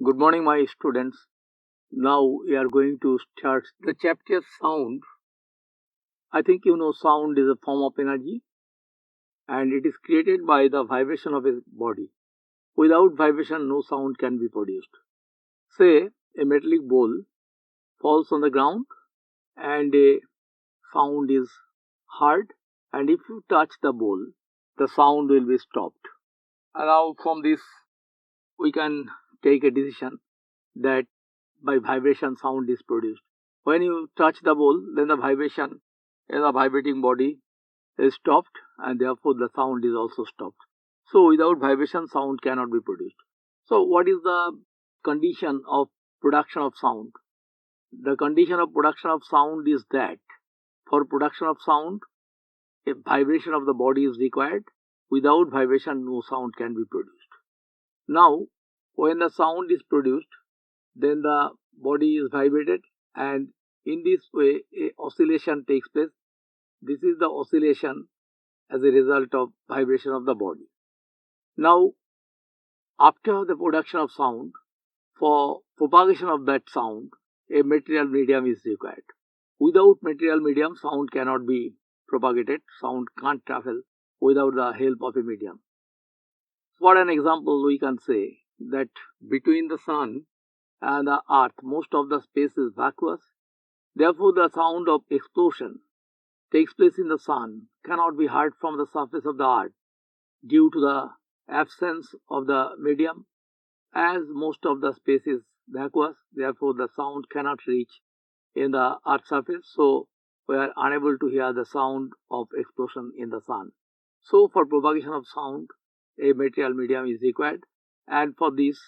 Good morning, my students. Now we are going to start the chapter sound. I think you know sound is a form of energy and it is created by the vibration of a body. Without vibration, no sound can be produced. Say a metallic bowl falls on the ground and a sound is heard, and if you touch the bowl, the sound will be stopped. And now, from this, we can take a decision that by vibration sound is produced. When you touch the bowl, then the vibration in the vibrating body is stopped and therefore the sound is also stopped. So without vibration sound cannot be produced. So what is the condition of production of sound? The condition of production of sound is that for production of sound a vibration of the body is required. Without vibration no sound can be produced. Now when the sound is produced, then the body is vibrated, and in this way a oscillation takes place. This is the oscillation as a result of vibration of the body. Now after the production of sound, for propagation of that sound a material medium is required. Without material medium sound cannot be propagated. Sound can't travel without the help of a medium. For an example, we can say that between the sun and the earth most of the space is vacuous. Therefore the sound of explosion takes place in the sun cannot be heard from the surface of the earth due to the absence of the medium. As most of the space is vacuous, therefore the sound cannot reach in the earth's surface, so we are unable to hear the sound of explosion in the sun. So for propagation of sound a material medium is required, and for this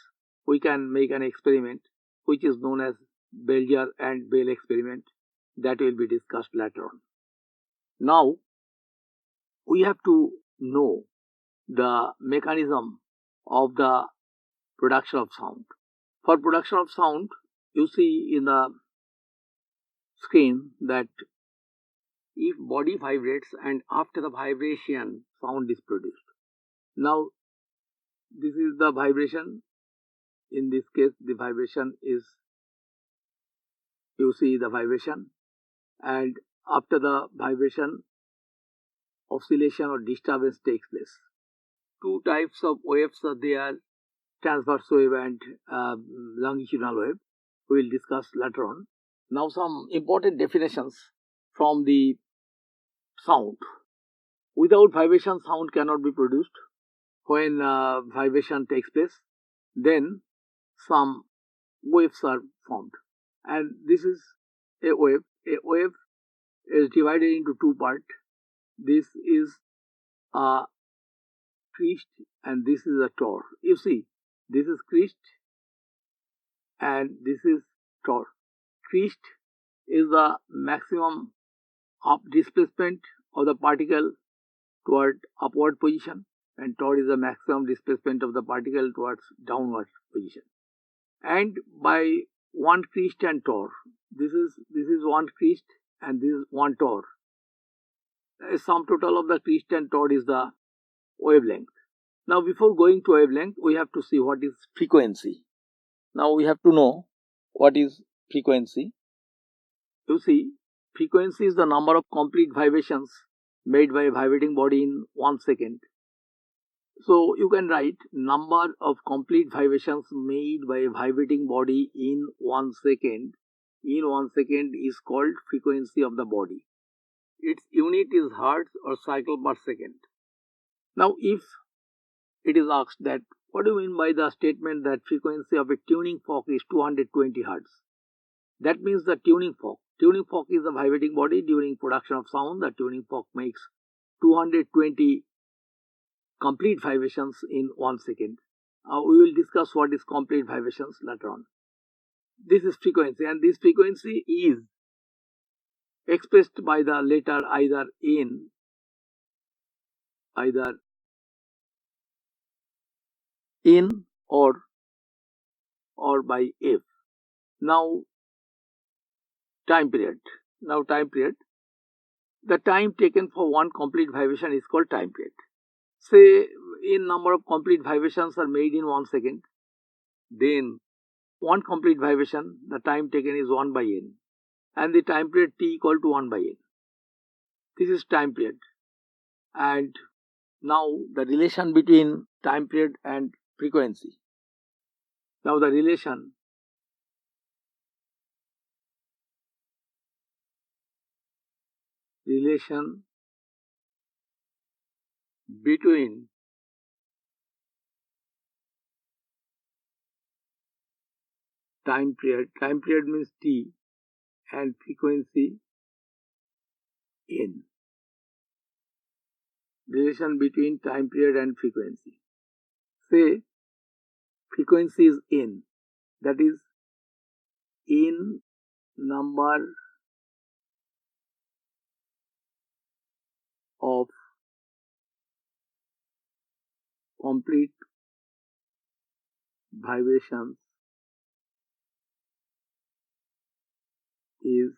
we can make an experiment which is known as Belger and Bell experiment, that will be discussed later on. Now we have to know the mechanism of the production of sound. For production of sound, you see in the screen that if body vibrates and after the vibration sound is produced. Now this is the vibration. In this case the vibration is, you see the vibration, and after the vibration oscillation or disturbance takes place. Two types of waves are there, transverse wave and longitudinal wave. We will discuss later on. Now some important definitions from the sound. Without vibration sound cannot be produced. When vibration takes place, then some waves are formed, and this is a wave. A wave is divided into two parts. This is a crest and this is a torr. You see, this is crest and this is torr. Crest is the maximum of displacement of the particle toward upward position, and torr is the maximum displacement of the particle towards downward position. And by one crest and torr, this is one crest and this is one torr. The sum total of the crest and torr is the wavelength. Now before going to wavelength we have to see what is frequency. Now we have to know what is frequency. You see, frequency is the number of complete vibrations made by a vibrating body in 1 second. So you can write number of complete vibrations made by a vibrating body in 1 second. In 1 second is called frequency of the body. Its unit is hertz or cycle per second. Now if it is asked that what do you mean by the statement that frequency of a tuning fork is 220 hertz? That means the tuning fork. Tuning fork is a vibrating body. During production of sound, the tuning fork makes 220 complete vibrations in 1 second. We will discuss what is complete vibrations later on. This is frequency, and this frequency is expressed by the letter either in or by F. Now time period. The time taken for one complete vibration is called time period. Say in number of complete vibrations are made in 1 second, then one complete vibration, the time taken is 1 by n, and the time period t equal to 1 by n. This is time period. And now the relation between time period and frequency. Now the relation between time period means t, and frequency n. Relation between time period and frequency. Say frequency is n, that is n number of complete vibrations is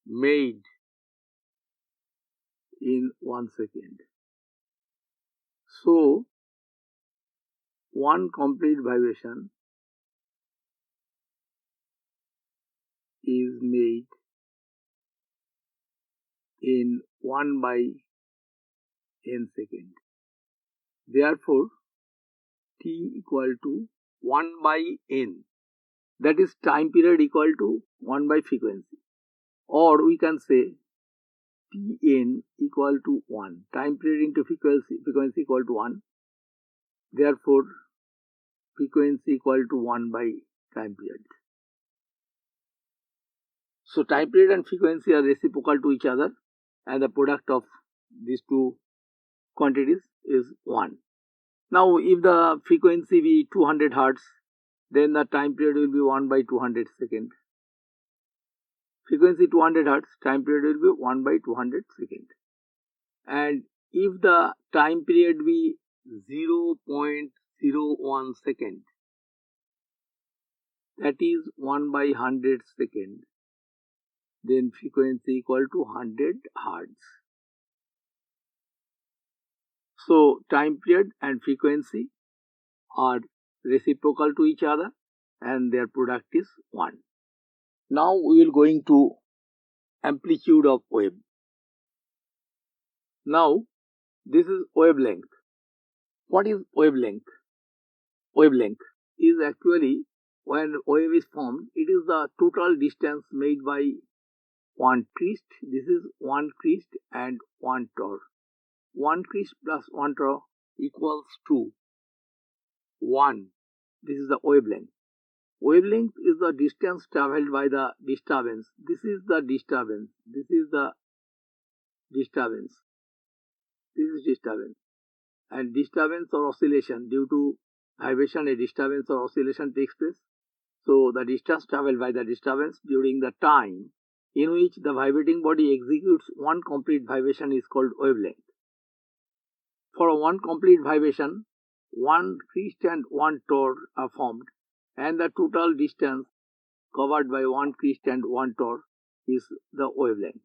made in 1 second. So one complete vibration is made in 1 by n second. Therefore, t equal to 1 by n. That is time period equal to 1 by frequency. Or we can say Tn equal to 1. Time period into frequency equal to 1. Therefore, frequency equal to 1 by time period. So time period and frequency are reciprocal to each other, and the product of these two quantities is 1. Now if the frequency be 200 Hz, then the time period will be 1 by 200 second. Frequency 200 Hz, time period will be 1 by 200 second. And if the time period be 0.01 second, that is 1 by 100 second, then frequency equal to 100 Hz. So time period and frequency are reciprocal to each other, and their product is 1. Now we will going to amplitude of wave. Now this is wavelength. What is wavelength? Wavelength is actually, when wave is formed, it is the total distance made by one crest. This is one crest and one torr. One crest plus one torr equals to 1. This is the wavelength. Wavelength is the distance traveled by the disturbance. This is the disturbance. This is the disturbance. This is disturbance. And disturbance or oscillation, due to vibration, a disturbance or oscillation takes place. So the distance traveled by the disturbance during the time in which the vibrating body executes one complete vibration is called wavelength. For one complete vibration, one crest and one torr are formed, and the total distance covered by one crest and one torr is the wavelength.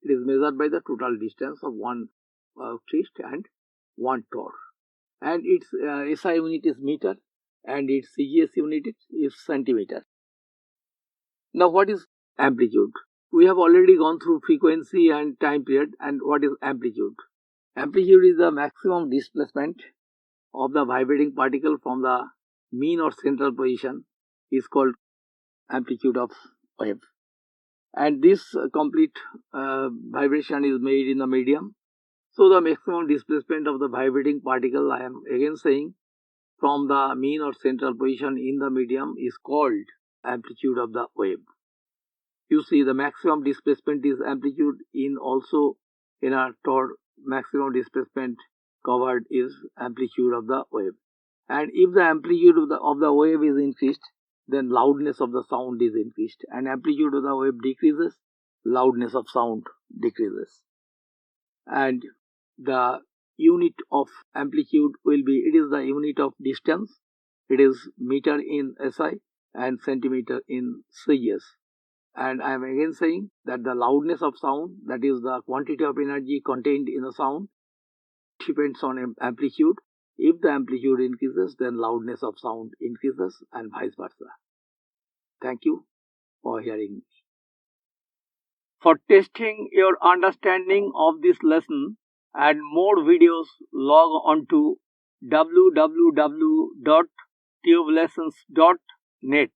It is measured by the total distance of one crest and one torr. And its SI unit is meter, and its CGS unit is centimeter. Now what is amplitude? We have already gone through frequency and time period, and what is amplitude? Amplitude is the maximum displacement of the vibrating particle from the mean or central position, is called amplitude of wave. And this complete vibration is made in the medium. So the maximum displacement of the vibrating particle, I am again saying, from the mean or central position in the medium is called amplitude of the wave. You see, the maximum displacement is amplitude in also in a torr. Maximum displacement covered is amplitude of the wave. And if the amplitude of the wave is increased, then loudness of the sound is increased. And amplitude of the wave decreases, loudness of sound decreases. And the unit of amplitude will be, it is the unit of distance. It is meter in SI and centimeter in CGS. And I am again saying that the loudness of sound, that is the quantity of energy contained in the sound, depends on amplitude. If the amplitude increases, then loudness of sound increases and vice versa. Thank you for hearing me. For testing your understanding of this lesson and more videos, log on to www.tubelessons.net.